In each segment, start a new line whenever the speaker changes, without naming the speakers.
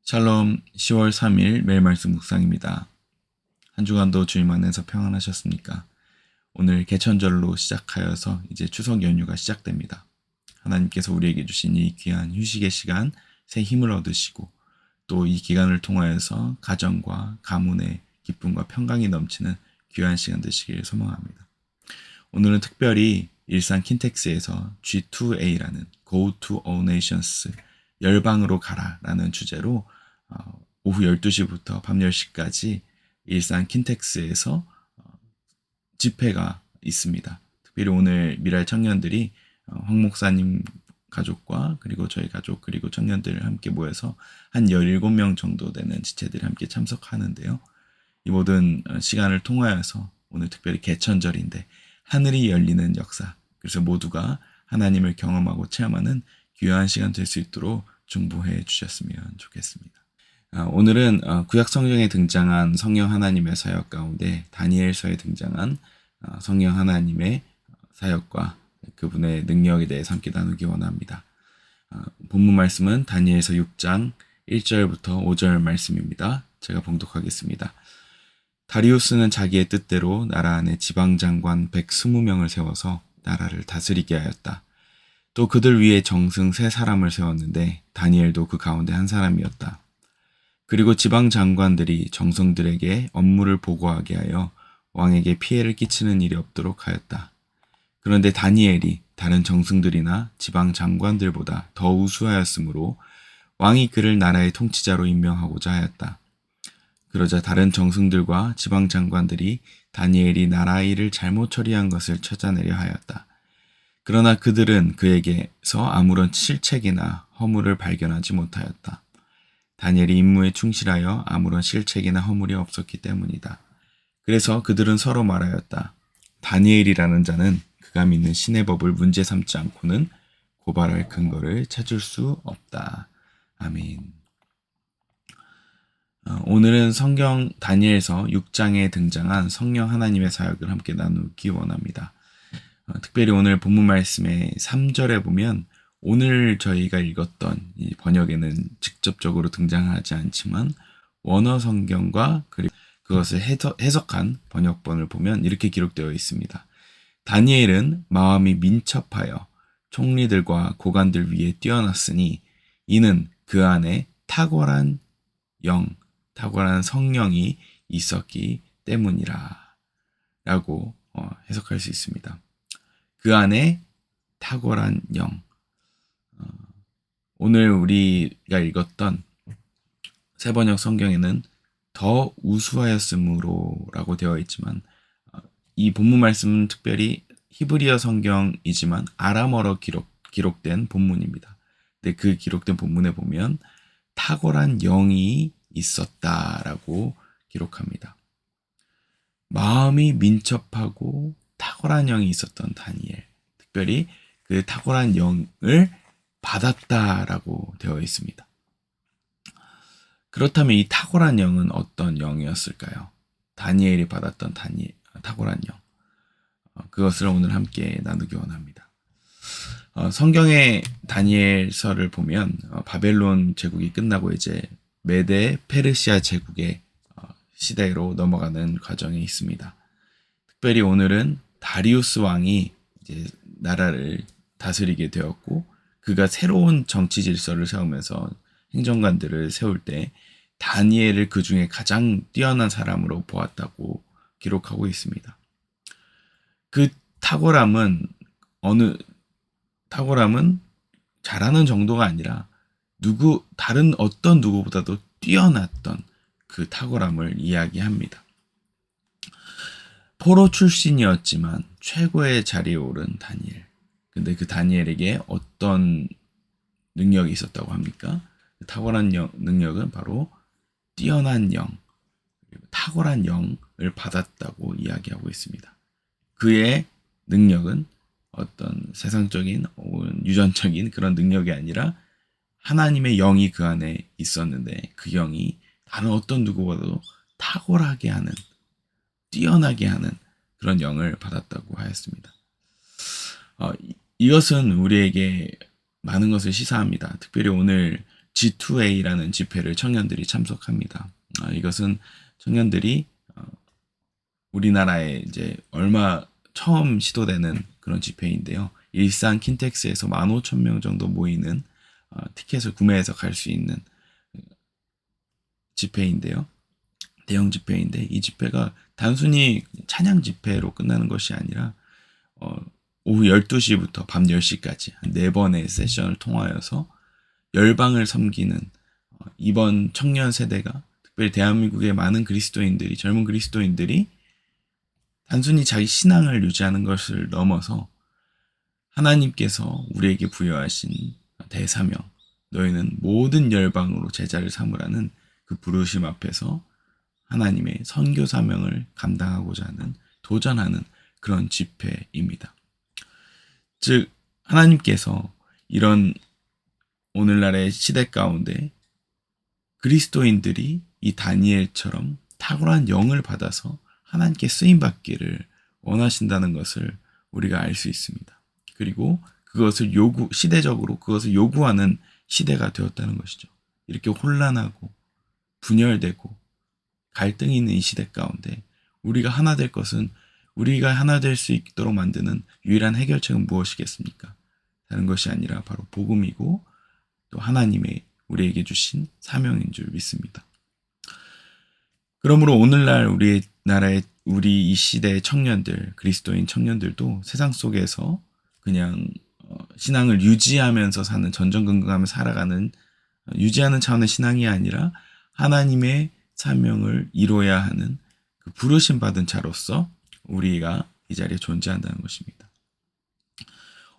샬롬 10월 3일 매일 말씀 묵상입니다. 한 주간도 주님 안에서 평안하셨습니까? 오늘 개천절로 시작하여서 이제 추석 연휴가 시작됩니다. 하나님께서 우리에게 주신 이 귀한 휴식의 시간, 새 힘을 얻으시고 또 이 기간을 통하여서 가정과 가문의 기쁨과 평강이 넘치는 귀한 시간 되시길 소망합니다. 오늘은 특별히 일산 킨텍스에서 G2A라는 Go to All Nations 열방으로 가라라는 주제로 오후 12시부터 밤 10시까지 일산 킨텍스에서 집회가 있습니다. 특별히 오늘 미랄 청년들이 황 목사님 가족과 그리고 저희 가족 그리고 청년들 함께 모여서 한 17명 정도 되는 지체들이 함께 참석하는데요. 이 모든 시간을 통하여서 오늘 특별히 개천절인데 하늘이 열리는 역사, 그래서 모두가 하나님을 경험하고 체험하는 귀한 시간 될 수 있도록 중보해 주셨으면 좋겠습니다. 오늘은 구약 성경에 등장한 성령 하나님의 사역 가운데 다니엘서에 등장한 성령 하나님의 사역과 그분의 능력에 대해서 함께 나누기 원합니다. 본문 말씀은 다니엘서 6장 1절부터 5절 말씀입니다. 제가 봉독하겠습니다. 다리우스는 자기의 뜻대로 나라 안에 지방장관 120명을 세워서 나라를 다스리게 하였다. 또 그들 위에 정승 3사람을 세웠는데 다니엘도 그 가운데 한 사람이었다. 그리고 지방 장관들이 정성들에게 업무를 보고하게 하여 왕에게 피해를 끼치는 일이 없도록 하였다. 그런데 다니엘이 다른 정승들이나 지방 장관들보다 더 우수하였으므로 왕이 그를 나라의 통치자로 임명하고자 하였다. 그러자 다른 정승들과 지방 장관들이 다니엘이 나라 일을 잘못 처리한 것을 찾아내려 하였다. 그러나 그들은 그에게서 아무런 실책이나 허물을 발견하지 못하였다. 다니엘이 임무에 충실하여 아무런 실책이나 허물이 없었기 때문이다. 그래서 그들은 서로 말하였다. 다니엘이라는 자는 그가 믿는 신의 법을 문제 삼지 않고는 고발할 근거를 찾을 수 없다. 아멘. 오늘은 성경 다니엘서 6장에 등장한 성령 하나님의 사역을 함께 나누기 원합니다. 특별히 오늘 본문 말씀의 3절에 보면 오늘 저희가 읽었던 이 번역에는 직접적으로 등장하지 않지만 원어 성경과 그리고 그것을 해석한 번역본을 보면 이렇게 기록되어 있습니다. 다니엘은 마음이 민첩하여 총리들과 고관들 위에 뛰어났으니 이는 그 안에 탁월한 성령이 있었기 때문이라 라고 해석할 수 있습니다. 그 안에 탁월한 영. 오늘 우리가 읽었던 새번역 성경에는 더 우수하였으므로 라고 되어 있지만 이 본문 말씀은 특별히 히브리어 성경이지만 아람어로 기록된 본문입니다. 근데 그 기록된 본문에 보면 탁월한 영이 있었다라고 기록합니다. 마음이 민첩하고 탁월한 영이 있었던 다니엘, 특별히 그 탁월한 영을 받았다라고 되어 있습니다. 그렇다면 이 탁월한 영은 어떤 영이었을까요? 다니엘이 받았던 탁월한 영. 그것을 오늘 함께 나누기 원합니다. 성경의 다니엘서를 보면 바벨론 제국이 끝나고 이제 메데 페르시아 제국의 시대로 넘어가는 과정에 있습니다. 특별히 오늘은 다리우스 왕이 이제 나라를 다스리게 되었고 그가 새로운 정치 질서를 세우면서 행정관들을 세울 때 다니엘을 그 중에 가장 뛰어난 사람으로 보았다고 기록하고 있습니다. 그 탁월함은 잘하는 정도가 아니라 다른 어떤 누구보다도 뛰어났던 그 탁월함을 이야기합니다. 포로 출신이었지만 최고의 자리에 오른 다니엘. 근데 그 다니엘에게 어떤 능력이 있었다고 합니까? 그 탁월한 능력은 바로 뛰어난 영, 탁월한 영을 받았다고 이야기하고 있습니다. 그의 능력은 어떤 세상적인 혹은 유전적인 그런 능력이 아니라 하나님의 영이 그 안에 있었는데 그 영이 다른 어떤 누구보다도 탁월하게 하는, 뛰어나게 하는 그런 영을 받았다고 하였습니다. 이것은 우리에게 많은 것을 시사합니다. 특별히 오늘 G2A라는 집회를 청년들이 참석합니다. 이것은 청년들이 우리나라에 이제 얼마 처음 시도되는 그런 집회인데요. 일산 킨텍스에서 15,000명 정도 모이는 티켓을 구매해서 갈 수 있는 집회인데요. 대형 집회인데 이 집회가 단순히 찬양 집회로 끝나는 것이 아니라 오후 12시부터 밤 10시까지 한 4번의 세션을 통하여서 열방을 섬기는 이번 청년 세대가 특별히 대한민국의 많은 그리스도인들이 젊은 그리스도인들이 단순히 자기 신앙을 유지하는 것을 넘어서 하나님께서 우리에게 부여하신 대사명 너희는 모든 열방으로 제자를 삼으라는 그 부르심 앞에서 하나님의 선교 사명을 감당하고자 하는 도전하는 그런 집회입니다. 즉 하나님께서 이런 오늘날의 시대 가운데 그리스도인들이 이 다니엘처럼 탁월한 영을 받아서 하나님께 쓰임받기를 원하신다는 것을 우리가 알 수 있습니다. 그리고 그것을 시대적으로 그것을 요구하는 시대가 되었다는 것이죠. 이렇게 혼란하고 분열되고 갈등이 있는 이 시대 가운데 우리가 하나 될 것은 우리가 하나 될 수 있도록 만드는 유일한 해결책은 무엇이겠습니까? 다른 것이 아니라 바로 복음이고 또 하나님의 우리에게 주신 사명인 줄 믿습니다. 그러므로 오늘날 우리나라의 우리 이 시대의 청년들, 그리스도인 청년들도 세상 속에서 그냥 신앙을 유지하면서 사는 전전긍긍하며 살아가는 유지하는 차원의 신앙이 아니라 하나님의 사명을 이루어야 하는 그 부르심 받은 자로서 우리가 이 자리에 존재한다는 것입니다.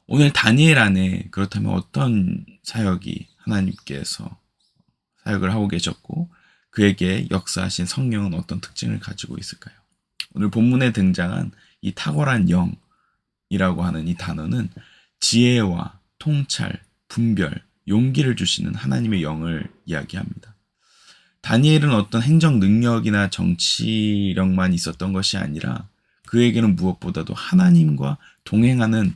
오늘 다니엘 안에 그렇다면 어떤 사역이 하나님께서 사역을 하고 계셨고 그에게 역사하신 성령은 어떤 특징을 가지고 있을까요? 오늘 본문에 등장한 이 탁월한 영이라고 하는 이 단어는 지혜와 통찰, 분별, 용기를 주시는 하나님의 영을 이야기합니다. 다니엘은 어떤 행정 능력이나 정치력만 있었던 것이 아니라 그에게는 무엇보다도 하나님과 동행하는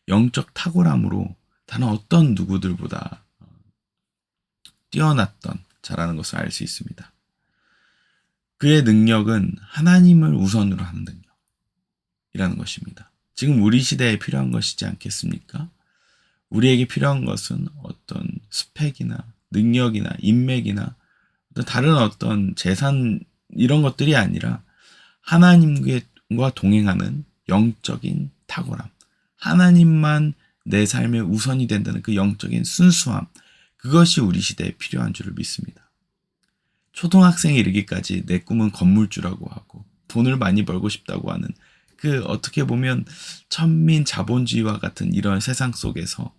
영적 탁월함으로 다른 어떤 누구들보다 뛰어났던 자라는 것을 알 수 있습니다. 그의 능력은 하나님을 우선으로 하는 능력이라는 것입니다. 지금 우리 시대에 필요한 것이지 않겠습니까? 우리에게 필요한 것은 어떤 스펙이나 능력이나 인맥이나 다른 어떤 재산 이런 것들이 아니라 하나님과 동행하는 영적인 탁월함, 하나님만 내 삶의 우선이 된다는 그 영적인 순수함, 그것이 우리 시대에 필요한 줄을 믿습니다. 초등학생에 이르기까지 내 꿈은 건물주라고 하고 돈을 많이 벌고 싶다고 하는 그 어떻게 보면 천민 자본주의와 같은 이런 세상 속에서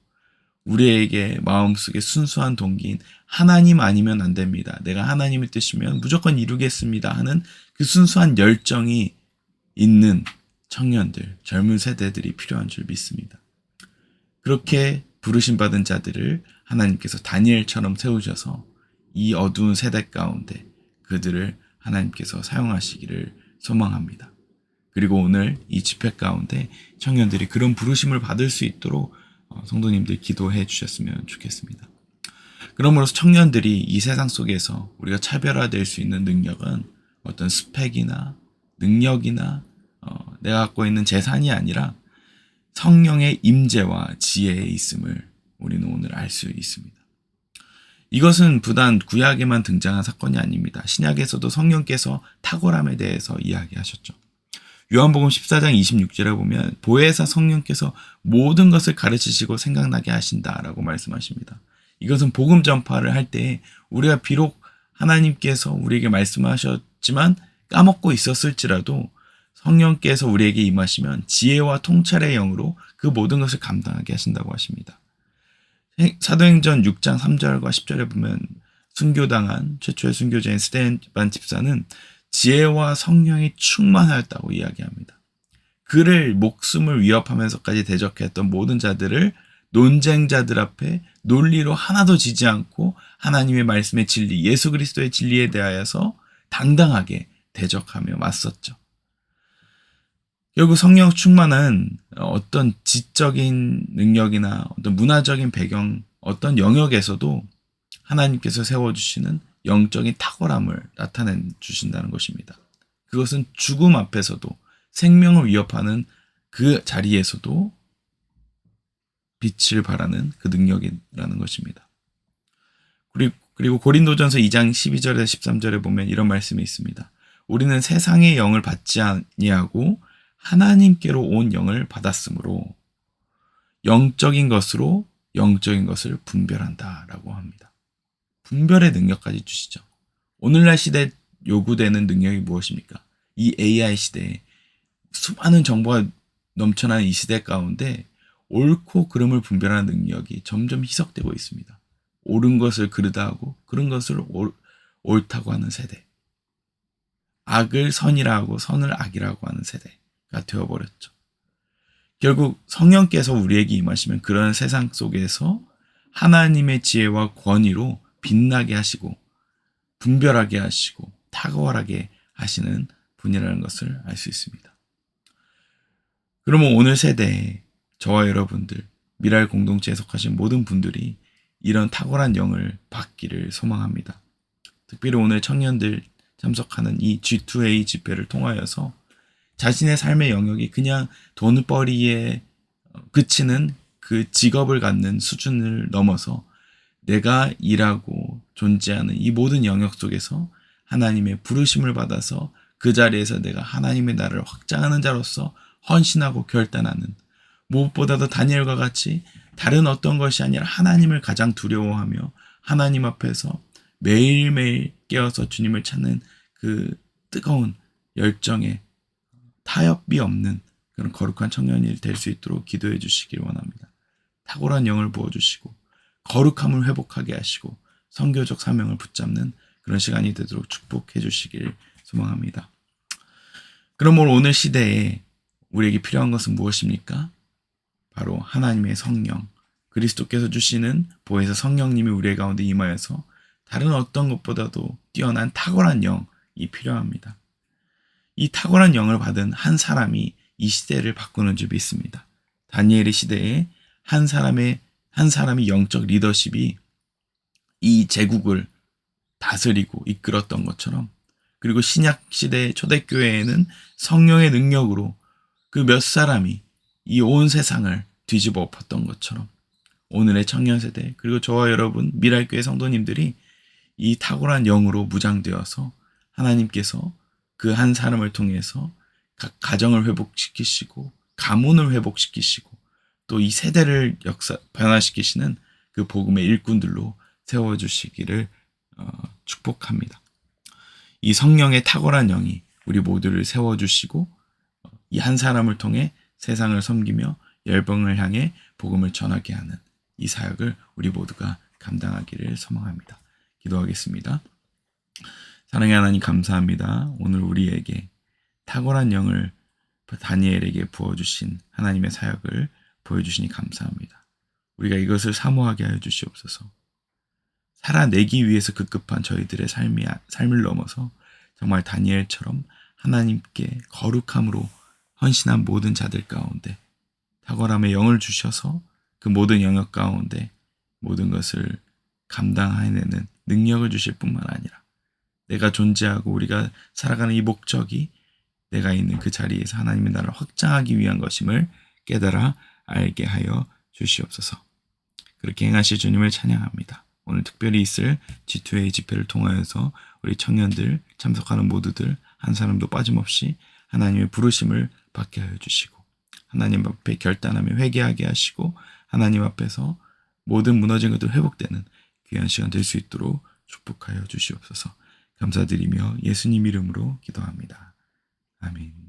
우리에게 마음속에 순수한 동기인 하나님 아니면 안 됩니다. 내가 하나님의 뜻이면 무조건 이루겠습니다 하는 그 순수한 열정이 있는 청년들, 젊은 세대들이 필요한 줄 믿습니다. 그렇게 부르심받은 자들을 하나님께서 다니엘처럼 세우셔서 이 어두운 세대 가운데 그들을 하나님께서 사용하시기를 소망합니다. 그리고 오늘 이 집회 가운데 청년들이 그런 부르심을 받을 수 있도록 성도님들 기도해 주셨으면 좋겠습니다. 그러므로서 청년들이 이 세상 속에서 우리가 차별화될 수 있는 능력은 어떤 스펙이나 능력이나 내가 갖고 있는 재산이 아니라 성령의 임재와 지혜에 있음을 우리는 오늘 알 수 있습니다. 이것은 부단 구약에만 등장한 사건이 아닙니다. 신약에서도 성령께서 탁월함에 대해서 이야기하셨죠. 요한복음 14장 26절에 보면 보혜사 성령께서 모든 것을 가르치시고 생각나게 하신다라고 말씀하십니다. 이것은 복음 전파를 할 때 우리가 비록 하나님께서 우리에게 말씀하셨지만 까먹고 있었을지라도 성령께서 우리에게 임하시면 지혜와 통찰의 영으로 그 모든 것을 감당하게 하신다고 하십니다. 사도행전 6장 3절과 10절에 보면 순교당한 최초의 순교자인 스데반 집사는 지혜와 성령이 충만하였다고 이야기합니다. 그를 목숨을 위협하면서까지 대적했던 모든 자들을 논쟁자들 앞에 논리로 하나도 지지 않고 하나님의 말씀의 진리, 예수 그리스도의 진리에 대하여서 당당하게 대적하며 맞섰죠. 결국 성령 충만은 어떤 지적인 능력이나 어떤 문화적인 배경, 어떤 영역에서도 하나님께서 세워주시는 영적인 탁월함을 나타내 주신다는 것입니다. 그것은 죽음 앞에서도 생명을 위협하는 그 자리에서도 빛을 발하는 그 능력이라는 것입니다. 그리고 고린도전서 2장 12절에서 13절에 보면 이런 말씀이 있습니다. 우리는 세상의 영을 받지 아니하고 하나님께로 온 영을 받았으므로 영적인 것으로 영적인 것을 분별한다라고 합니다. 분별의 능력까지 주시죠. 오늘날 시대에 요구되는 능력이 무엇입니까? 이 AI 시대에 수많은 정보가 넘쳐나는 이 시대 가운데 옳고 그름을 분별하는 능력이 점점 희석되고 있습니다. 옳은 것을 그르다 하고 그런 것을 옳다고 하는 세대. 악을 선이라 하고 선을 악이라고 하는 세대가 되어버렸죠. 결국 성령께서 우리에게 임하시면 그런 세상 속에서 하나님의 지혜와 권위로 빛나게 하시고 분별하게 하시고 탁월하게 하시는 분이라는 것을 알 수 있습니다. 그러면 오늘 세대에 저와 여러분들, 미랄 공동체에 속하신 모든 분들이 이런 탁월한 영을 받기를 소망합니다. 특별히 오늘 청년들 참석하는 이 G2A 집회를 통하여서 자신의 삶의 영역이 그냥 돈벌이에 그치는 그 직업을 갖는 수준을 넘어서 내가 일하고 존재하는 이 모든 영역 속에서 하나님의 부르심을 받아서 그 자리에서 내가 하나님의 나라를 확장하는 자로서 헌신하고 결단하는, 무엇보다도 다니엘과 같이 다른 어떤 것이 아니라 하나님을 가장 두려워하며 하나님 앞에서 매일매일 깨어서 주님을 찾는 그 뜨거운 열정에 타협이 없는 그런 거룩한 청년이 될 수 있도록 기도해 주시길 원합니다. 탁월한 영을 부어주시고 거룩함을 회복하게 하시고 선교적 사명을 붙잡는 그런 시간이 되도록 축복해 주시길 소망합니다. 그럼 오늘 시대에 우리에게 필요한 것은 무엇입니까? 바로 하나님의 성령, 그리스도께서 주시는 보혜사 성령님이 우리 가운데 임하여서 다른 어떤 것보다도 뛰어난 탁월한 영이 필요합니다. 이 탁월한 영을 받은 한 사람이 이 시대를 바꾸는 줄 믿습니다. 다니엘의 시대에 한 사람이 영적 리더십이 이 제국을 다스리고 이끌었던 것처럼, 그리고 신약 시대의 초대교회에는 성령의 능력으로 그 몇 사람이 이 온 세상을 뒤집어 엎었던 것처럼, 오늘의 청년 세대 그리고 저와 여러분 미랄교회 성도님들이 이 탁월한 영으로 무장되어서 하나님께서 그 한 사람을 통해서 각 가정을 회복시키시고 가문을 회복시키시고 또 이 세대를 변화시키시는 그 복음의 일꾼들로 세워주시기를 축복합니다. 이 성령의 탁월한 영이 우리 모두를 세워주시고 이 한 사람을 통해 세상을 섬기며 열방을 향해 복음을 전하게 하는 이 사역을 우리 모두가 감당하기를 소망합니다. 기도하겠습니다. 사랑의 하나님 감사합니다. 오늘 우리에게 탁월한 영을 다니엘에게 부어주신 하나님의 사역을 보여주시니 감사합니다. 우리가 이것을 사모하게 하여 주시옵소서. 살아내기 위해서 급급한 저희들의 삶을 넘어서 정말 다니엘처럼 하나님께 거룩함으로 헌신한 모든 자들 가운데 탁월함의 영을 주셔서 그 모든 영역 가운데 모든 것을 감당해내는 능력을 주실 뿐만 아니라 내가 존재하고 우리가 살아가는 이 목적이 내가 있는 그 자리에서 하나님의 나라를 확장하기 위한 것임을 깨달아 알게 하여 주시옵소서. 그렇게 행하실 주님을 찬양합니다. 오늘 특별히 있을 G2A 집회를 통하여서 우리 청년들 참석하는 모두들 한 사람도 빠짐없이 하나님의 부르심을 받게 하여 주시고 하나님 앞에 결단하며 회개하게 하시고 하나님 앞에서 모든 무너진 것들 회복되는 귀한 시간 될 수 있도록 축복하여 주시옵소서. 감사드리며 예수님 이름으로 기도합니다. 아멘.